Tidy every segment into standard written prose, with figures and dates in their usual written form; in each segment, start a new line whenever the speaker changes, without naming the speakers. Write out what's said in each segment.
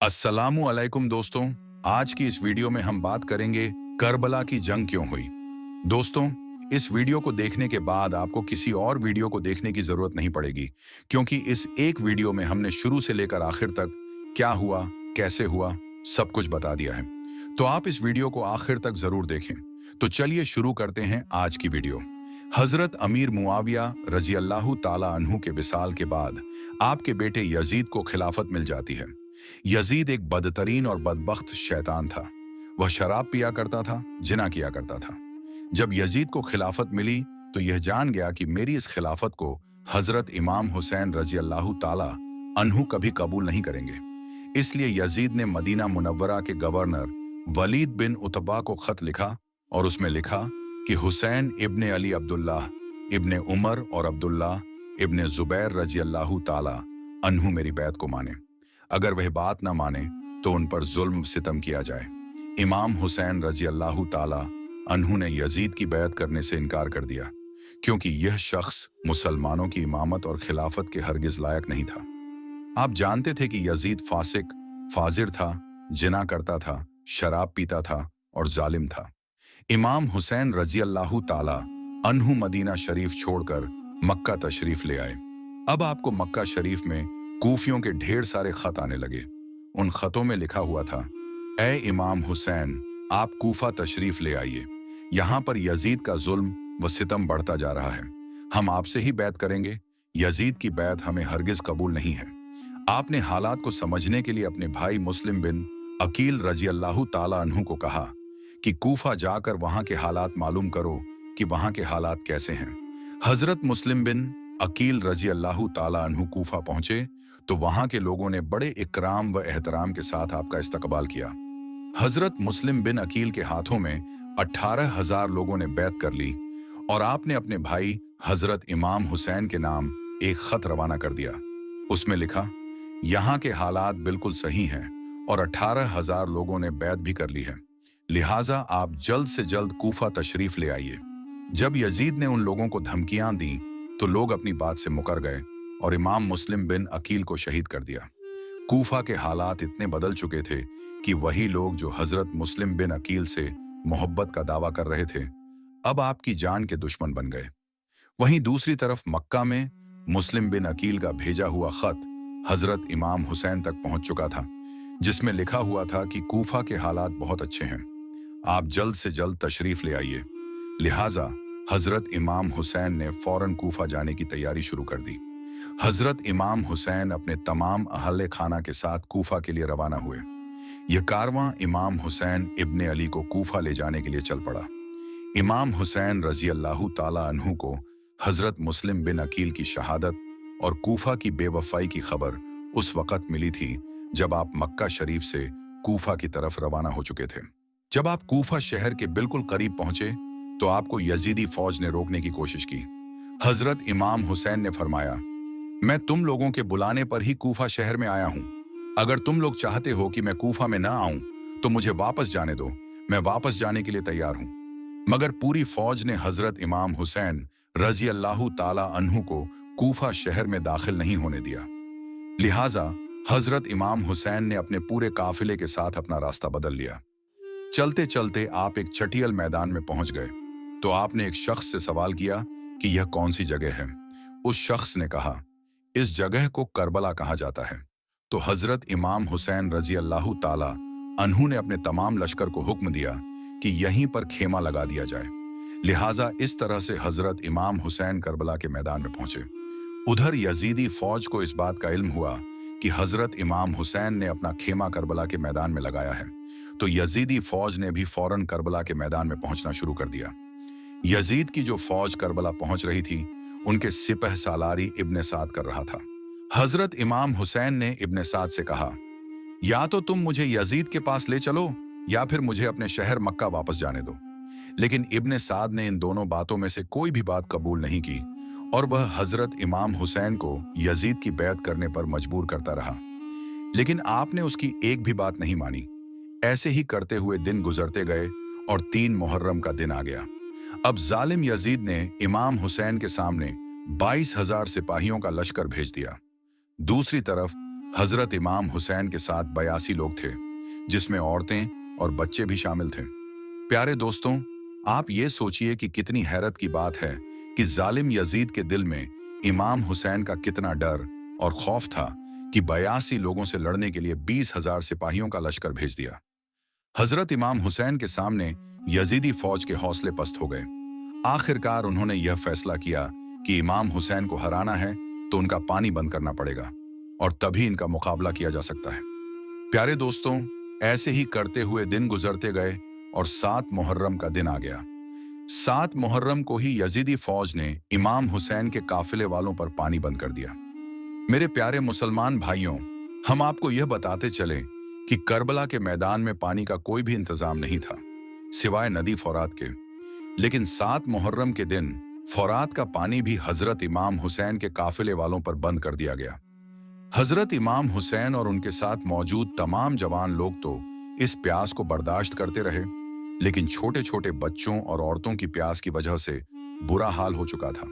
अस्सलामु अलैकुम दोस्तों। आज की इस वीडियो में हम बात करेंगे करबला की जंग क्यों हुई। दोस्तों, इस वीडियो को देखने के बाद आपको किसी और वीडियो को देखने की जरूरत नहीं पड़ेगी, क्योंकि इस एक वीडियो में हमने शुरू से लेकर आखिर तक क्या हुआ, कैसे हुआ, सब कुछ बता दिया है। तो आप इस वीडियो को आखिर तक जरूर देखें। तो चलिए शुरू करते हैं आज की वीडियो। हजरत अमीर मुआविया रजी अल्लाह ताला अन्हु के विसाल के बाद आपके बेटे यजीद को खिलाफत मिल जाती है। यजीद एक बदतरीन और बदबख्त शैतान था। वह शराब पिया करता था, जिना किया करता था। जब यजीद को खिलाफत मिली तो यह जान गया कि मेरी इस खिलाफत को हजरत इमाम हुसैन रजी अल्लाह ताला अन्हु कभी कबूल नहीं करेंगे। इसलिए यजीद ने मदीना मुनव्वरा के गवर्नर वलीद बिन उतबा को खत लिखा और उसमें लिखा कि हुसैन इब्ने अली अब्दुल्लाह इब्ने उमर और अब्दुल्लाह इब्ने जुबैर रजी अल्लाह ताला अन्हु मेरी बैत को माने। अगर वह बात ना माने तो उन पर जुल्म सितम किया जाए। इमाम हुसैन रजी अल्लाह ताला अन्हु ने यजीद की बैत करने से इनकार कर दिया, क्योंकि यह शख्स मुसलमानों की इमामत और खिलाफत के हरगिज लायक नहीं था। आप जानते थे कि यजीद फासिक, फाजिर था, जिना करता था, शराब पीता था और जालिम था। इमाम हुसैन रजी अल्लाह ताला अन्हु मदीना शरीफ छोड़कर मक्का तशरीफ ले आए। अब आपको मक्का शरीफ में कूफियों के ढेर सारे खत आने लगे। उन खतों में लिखा हुआ था, ए इमाम हुसैन, आप कूफा तशरीफ ले आइए। यहाँ पर यजीद का जुल्म व सितम बढ़ता जा रहा है। हम आपसे ही बैत करेंगे। यजीद की बैत हमें हरगिज कबूल नहीं है। आपने हालात को समझने के लिए अपने भाई मुस्लिम बिन अकील रजी अल्लाह ताला अन्हु को कहा कि कूफा जाकर वहां के हालात मालूम करो कि वहां के हालात कैसे हैं। हजरत मुस्लिम बिन अकील रजी अल्लाह ताला अन्हु कूफा पहुंचे तो वहां के लोगों ने बड़े इकराम व एहतराम के साथ आपका इस्तकबाल किया। हजरत मुस्लिम बिन अकील के हाथों में 18,000 लोगों ने बैत कर ली और आपने अपने भाई हजरत इमाम हुसैन के नाम एक खत रवाना कर दिया। उसमें लिखा, यहाँ के हालात बिल्कुल सही हैं और 18,000 लोगों ने बैत भी कर ली है, लिहाजा आप जल्द से जल्द कूफा तशरीफ ले आइए। जब यजीद ने उन लोगों को धमकियां दी तो लोग अपनी बात से मुकर गए और इमाम मुस्लिम बिन अकील को शहीद कर दिया। कूफा के हालात इतने बदल चुके थे कि वही लोग जो हजरत मुस्लिम बिन अकील से मोहब्बत का दावा कर रहे थे, अब आपकी जान के दुश्मन बन गए। वहीं दूसरी तरफ मक्का में मुस्लिम बिन अकील का भेजा हुआ खत हजरत इमाम हुसैन तक पहुंच चुका था, जिसमें लिखा हुआ था कि कूफा के हालात बहुत अच्छे हैं, आप जल्द से जल्द तशरीफ ले आइए। लिहाजा हजरत इमाम हुसैन ने फौरन कूफा जाने की तैयारी शुरू कर दी। हजरत इमाम हुसैन अपने तमाम अहले खाना के साथ कूफा के लिए रवाना हुए। यह कारवां इमाम हुसैन इब्ने अली को कूफा ले जाने के लिए चल पड़ा। इमाम हुसैन रजी अल्लाह ताला अन्हु को हजरत मुस्लिम बिन अकील की शहादत और कूफा की बेवफाई की खबर उस वक़्त मिली थी जब आप मक्का शरीफ से कूफा की तरफ रवाना हो चुके थे। जब आप कूफा शहर के बिल्कुल करीब पहुंचे तो आपको यजीदी फौज ने रोकने की कोशिश की। हजरत इमाम हुसैन ने फरमाया, मैं तुम लोगों के बुलाने पर ही कूफा शहर में आया हूं। अगर तुम लोग चाहते हो कि मैं कूफा में ना आऊं तो मुझे वापस जाने दो, मैं वापस जाने के लिए तैयार हूं। मगर पूरी फौज ने हजरत इमाम हुसैन रजी अल्लाह ताला अन्हु को कूफा शहर में दाखिल नहीं होने दिया। लिहाजा हजरत इमाम हुसैन ने अपने पूरे काफिले के साथ अपना रास्ता बदल लिया। चलते चलते आप एक चटियल मैदान में पहुंच गए तो आपने एक शख्स से सवाल किया कि यह कौन सी जगह है। उस शख्स ने कहा, इस जगह को करबला कहा जाता है। तो हजरत इमाम हुसैन रजी अल्लाह ताला अन्हु ने अपने तमाम लश्कर को हुक्म दिया कि यहीं पर खेमा लगा दिया जाए। लिहाजा इस तरह से हजरत इमाम हुसैन करबला के मैदान में पहुंचे। उधर यजीदी फौज को इस बात का इल्म हुआ कि हजरत इमाम हुसैन ने अपना खेमा करबला के मैदान में लगाया है, तो यजीदी फौज ने भी फौरन करबला के मैदान में पहुंचना शुरू कर दिया। यजीद की जो फौज करबला पहुंच रही थी, उनके सिपह सालारी इब्ने साद कर रहा था। हजरत इमाम हुसैन ने इब्ने साद से कहा, या तो तुम मुझे यजीद के पास ले चलो या फिर मुझे अपने शहर मक्का वापस जाने दो। लेकिन इब्ने साद ने इन दोनों बातों में से कोई भी बात कबूल नहीं की और वह हजरत इमाम हुसैन को यजीद की बैत करने पर मजबूर करता रहा। लेकिन आपने उसकी एक भी बात नहीं मानी। ऐसे ही करते हुए दिन गुजरते गए और 3 मुहर्रम का दिन आ गया। अब जालिम यजीद ने इमाम हुसैन के सामने 22,000 सिपाहियों का लश्कर भेज दिया। दूसरी तरफ हजरत इमाम हुसैन के साथ 82 लोग थे, जिसमें औरतें और बच्चे भी शामिल थे। प्यारे दोस्तों, आप ये सोचिए कि कितनी हैरत की बात है कि जालिम यजीद के दिल में इमाम हुसैन का कितना डर और खौफ था कि 82 लोगों से लड़ने के लिए 20,000 सिपाहियों का लश्कर भेज दिया। हजरत इमाम हुसैन के सामने यजीदी फौज के हौसले पस्त हो गए। आखिरकार उन्होंने यह फैसला किया कि इमाम हुसैन को हराना है तो उनका पानी बंद करना पड़ेगा और तभी इनका मुकाबला किया जा सकता है। प्यारे दोस्तों, ऐसे ही करते हुए दिन गुजरते गए और 7 मुहर्रम का दिन आ गया। 7 मुहर्रम को ही यजीदी फौज ने इमाम हुसैन के काफिले वालों पर पानी बंद कर दिया। मेरे प्यारे मुसलमान भाइयों, हम आपको यह बताते चले कि करबला के मैदान में पानी का कोई भी इंतजाम नहीं था सिवाय नदी फौरात के। लेकिन 7 मुहर्रम के दिन फौरात का पानी भी हजरत इमाम हुसैन के काफिले वालों पर बंद कर दिया गया। हजरत इमाम हुसैन और उनके साथ मौजूद तमाम जवान लोग तो इस प्यास को बर्दाश्त करते रहे, लेकिन छोटे छोटे बच्चों और औरतों की प्यास की वजह से बुरा हाल हो चुका था।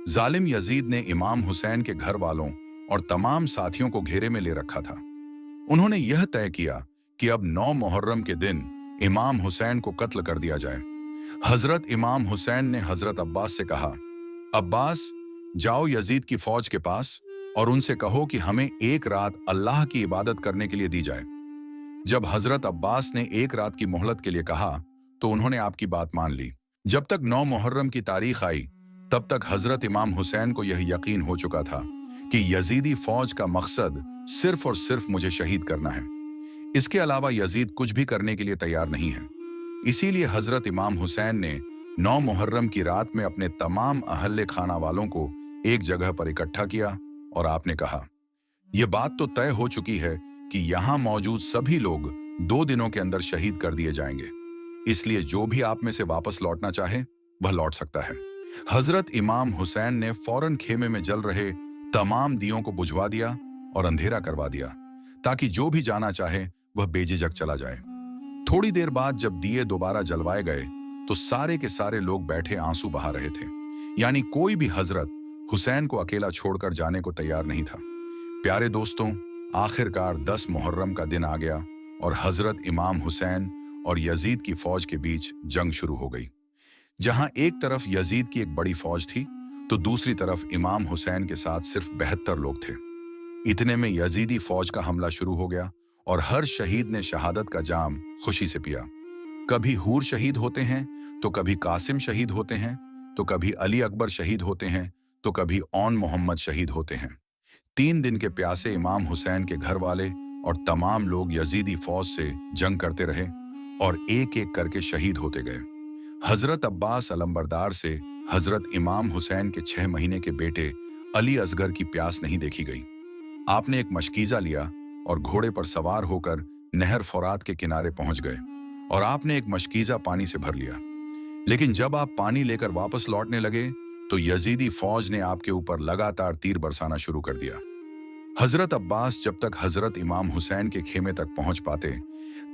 जालिम यजीद ने इमाम हुसैन के घर वालों और तमाम साथियों को घेरे में ले रखा था। उन्होंने यह तय किया कि अब 9 मुहर्रम के दिन इमाम हुसैन को कत्ल कर दिया जाए। हजरत इमाम हुसैन ने हजरत अब्बास से कहा, अब्बास, जाओ यजीद की फौज के पास और उनसे कहो कि हमें एक रात अल्लाह की इबादत करने के लिए दी जाए। जब हजरत अब्बास ने एक रात की मोहलत के लिए कहा तो उन्होंने आपकी बात मान ली। जब तक 9 मुहर्रम की तारीख आई तब तक हजरत इमाम हुसैन को यह यकीन हो चुका था कि यजीदी फौज का मकसद सिर्फ और सिर्फ मुझे शहीद करना है। इसके अलावा यजीद कुछ भी करने के लिए तैयार नहीं है। इसीलिए हजरत इमाम हुसैन ने 9 मुहर्रम की रात में अपने तमाम अहले खाना वालों को एक जगह पर इकट्ठा किया और आपने कहा, यह बात तो तय हो चुकी है कि यहाँ मौजूद सभी लोग 2 दिनों के अंदर शहीद कर दिए जाएंगे, इसलिए जो भी आप में से वापस लौटना चाहे वह लौट सकता है। हजरत इमाम हुसैन ने फौरन खेमे में जल रहे तमाम दियों को बुझवा दिया और अंधेरा करवा दिया ताकि जो भी जाना चाहे वह बेझिझक चला जाए। थोड़ी देर बाद जब दिए दोबारा जलवाए गए तो सारे के सारे लोग बैठे आंसू बहा रहे थे, यानी कोई भी हजरत हुसैन को अकेला छोड़कर जाने को तैयार नहीं था। प्यारे दोस्तों, आखिरकार 10 मुहर्रम का दिन आ गया और हजरत इमाम हुसैन और यजीद की फौज के बीच जंग शुरू हो गई। जहां एक तरफ यजीद की एक बड़ी फौज थी तो दूसरी तरफ इमाम हुसैन के साथ सिर्फ 72 लोग थे। इतने में यजीदी फौज का हमला शुरू हो गया और हर शहीद ने शहादत का जाम खुशी से पिया। कभी हूर शहीद होते हैं तो कभी कासिम शहीद होते हैं तो कभी अली अकबर शहीद होते हैं तो कभी औन मोहम्मद शहीद होते हैं। 3 दिन के प्यासे इमाम हुसैन के घर वाले और तमाम लोग यजीदी फौज से जंग करते रहे और एक एक करके शहीद होते गए। हजरत अब्बास अलंबरदार से हजरत इमाम हुसैन के 6 महीने के बेटे अली असगर की प्यास नहीं देखी गई। आपने एक मशकीजा लिया और घोड़े पर सवार होकर नहर फौरात के किनारे पहुंच गए और आपने एक मशकीजा पानी से भर लिया। लेकिन जब आप पानी लेकर वापस लौटने लगे तो यजीदी फौज ने आपके ऊपर लगातार तीर बरसाना शुरू कर दिया। हजरत अब्बास जब तक हजरत इमाम हुसैन के खेमे तक पहुंच पाते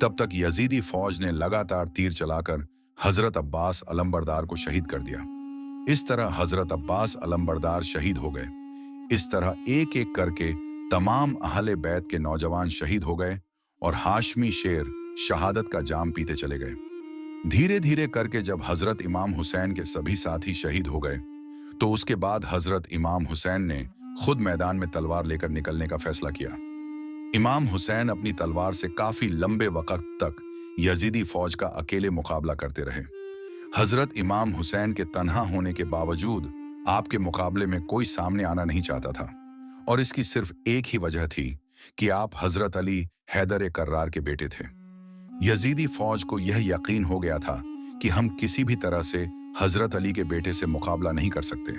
तब तक यजीदी फौज ने लगातार तीर चलाकर हजरत अब्बास अलंबरदार को शहीद कर दिया। इस तरह हजरत अब्बास अलंबरदार शहीद हो गए। इस तरह एक एक करके तमाम अहले बैत के नौजवान शहीद हो गए और हाशमी शेर शहादत का जाम पीते चले गए। धीरे धीरे करके जब हजरत इमाम हुसैन के सभी साथी शहीद हो गए तो उसके बाद हजरत इमाम हुसैन ने खुद मैदान में तलवार लेकर निकलने का फैसला किया। इमाम हुसैन अपनी तलवार से काफी लंबे वक्त तक यजीदी फौज का अकेले मुकाबला करते रहे। हजरत इमाम हुसैन के तन्हा होने के बावजूद आपके मुकाबले में कोई सामने आना नहीं चाहता था और इसकी सिर्फ एक ही वजह थी कि आप हजरत अली हैदर कर्रार के बेटे थे। यजीदी फौज को यह यकीन हो गया था कि हम किसी भी तरह से हजरत अली के बेटे से मुकाबला नहीं कर सकते।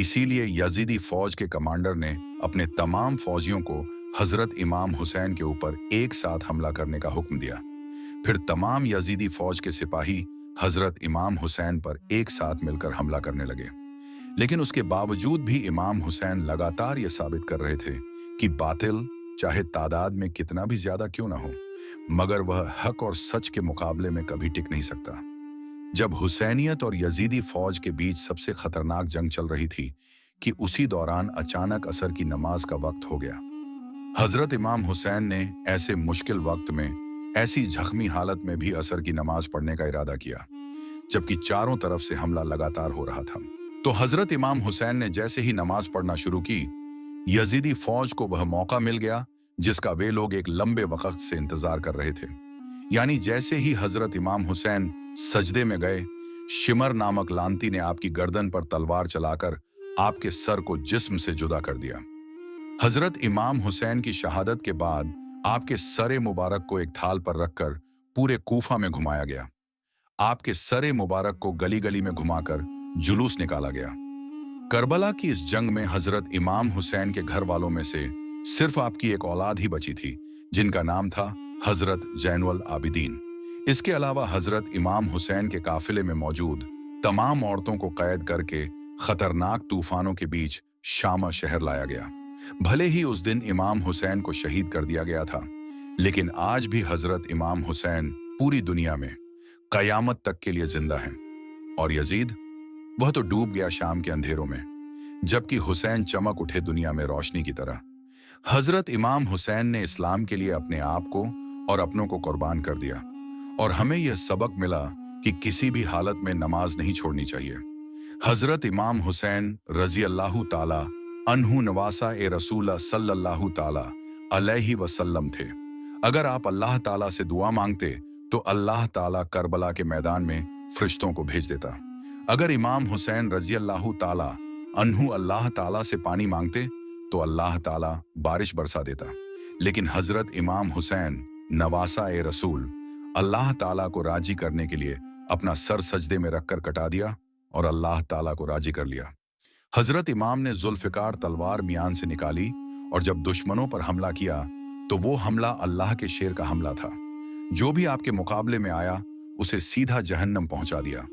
इसीलिए यजीदी फौज के कमांडर ने अपने तमाम फौजियों को हजरत इमाम हुसैन के ऊपर एक साथ हमला करने का हुक्म दिया। फिर तमाम यजीदी फौज के सिपाही हजरत इमाम हुसैन पर एक साथ मिलकर हमला करने लगे। लेकिन उसके बावजूद भी इमाम हुसैन लगातार यह साबित कर रहे थे कि बातिल चाहे तादाद में कितना भी ज्यादा क्यों ना हो, मगर वह हक और सच के मुकाबले में कभी टिक नहीं सकता। जब हुसैनियत और यजीदी फौज के बीच सबसे खतरनाक जंग चल रही थी कि उसी दौरान अचानक असर की नमाज का वक्त हो गया। हजरत इमाम हुसैन ने ऐसे मुश्किल वक्त में ऐसी जख्मी हालत में भी असर की नमाज पढ़ने का इरादा किया, जबकि चारों तरफ से हमला लगातार हो रहा था। तो हजरत इमाम हुसैन ने जैसे ही नमाज पढ़ना शुरू की, यजीदी फौज को वह मौका मिल गया जिसका वे लोग एक लंबे वक्त से इंतजार कर रहे थे। यानी जैसे ही हजरत इमाम हुसैन सजदे में गए, शिमर नामक लांती ने आपकी गर्दन पर तलवार चलाकर आपके सर को जिस्म से जुदा कर दिया। हजरत इमाम हुसैन की शहादत के बाद आपके सरे मुबारक को एक थाल पर रखकर पूरे कूफा में घुमाया गया। आपके सरे मुबारक को गली गली में घुमाकर जुलूस निकाला गया। करबला की इस जंग में हजरत इमाम हुसैन के घर वालों में से सिर्फ आपकी एक औलाद ही बची थी, जिनका नाम था हजरत जैनुल आबिदीन। इसके अलावा हजरत इमाम हुसैन के काफिले में मौजूद तमाम औरतों को कैद करके खतरनाक तूफानों के बीच शामा शहर लाया गया। भले ही उस दिन इमाम हुसैन को शहीद कर दिया गया था, लेकिन आज भी हजरत इमाम हुसैन पूरी दुनिया में कयामत तक के लिए जिंदा हैं। और यजीद, वह तो डूब गया शाम के अंधेरों में, जबकि हुसैन चमक उठे दुनिया में रोशनी की तरह। हजरत इमाम हुसैन ने इस्लाम के लिए अपने आप को और अपनों को कुर्बान कर दिया, और हमें यह सबक मिला कि किसी भी हालत में नमाज नहीं छोड़नी चाहिए। हजरत इमाम हुसैन रजी अल्लाह ताला अन्हु नवासा ए रसूल सल्लल्लाहु ताला अलैहि वसल्लम थे। अगर आप अल्लाह ताला से दुआ मांगते तो अल्लाह ताला करबला के मैदान में फरिश्तों को भेज देता। अगर इमाम हुसैन रजी अल्लाह ताला अन्हु अल्लाह ताला से पानी मांगते तो अल्लाह ताला बारिश बरसा देता। लेकिन हजरत इमाम हुसैन नवासा ए रसूल अल्लाह ताला को राजी करने के लिए अपना सर सजदे में रखकर कटा दिया और अल्लाह ताला को राजी कर लिया। हजरत इमाम ने जुल्फिकार तलवार मियान से निकाली, और जब दुश्मनों पर हमला किया तो वो हमला अल्लाह के शेर का हमला था। जो भी आपके मुकाबले में आया उसे सीधा जहन्नम पहुंचा दिया।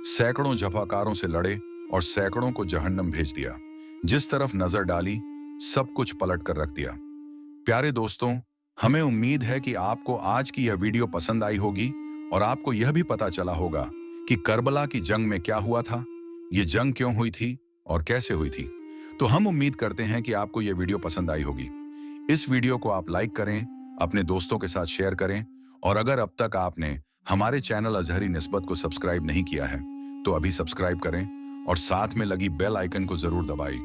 सैकड़ों जफाकारों से लड़े और सैकड़ों को जहन्नम भेज दिया। जिस तरफ नजर डाली सब कुछ पलट कर रख दिया। प्यारे दोस्तों, हमें उम्मीद है कि आपको आज की यह वीडियो पसंद आई होगी और आपको यह भी पता चला होगा कि करबला की जंग में क्या हुआ था, ये जंग क्यों हुई थी और कैसे हुई थी। तो हम उम्मीद करते हैं कि आपको यह वीडियो पसंद आई होगी। इस वीडियो को आप लाइक करें, अपने दोस्तों के साथ शेयर करें, और अगर अब तक आपने हमारे चैनल अजहरी निस्बत को सब्सक्राइब नहीं किया है तो अभी सब्सक्राइब करें और साथ में लगी बेल आइकन को जरूर दबाएं,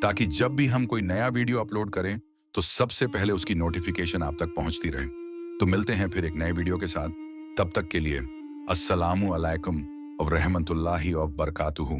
ताकि जब भी हम कोई नया वीडियो अपलोड करें तो सबसे पहले उसकी नोटिफिकेशन आप तक पहुंचती रहे। तो मिलते हैं फिर एक नए वीडियो के साथ। तब तक के लिए अस्सलामु अलैकुम व रहमतुल्लाहि व बरकातुहू।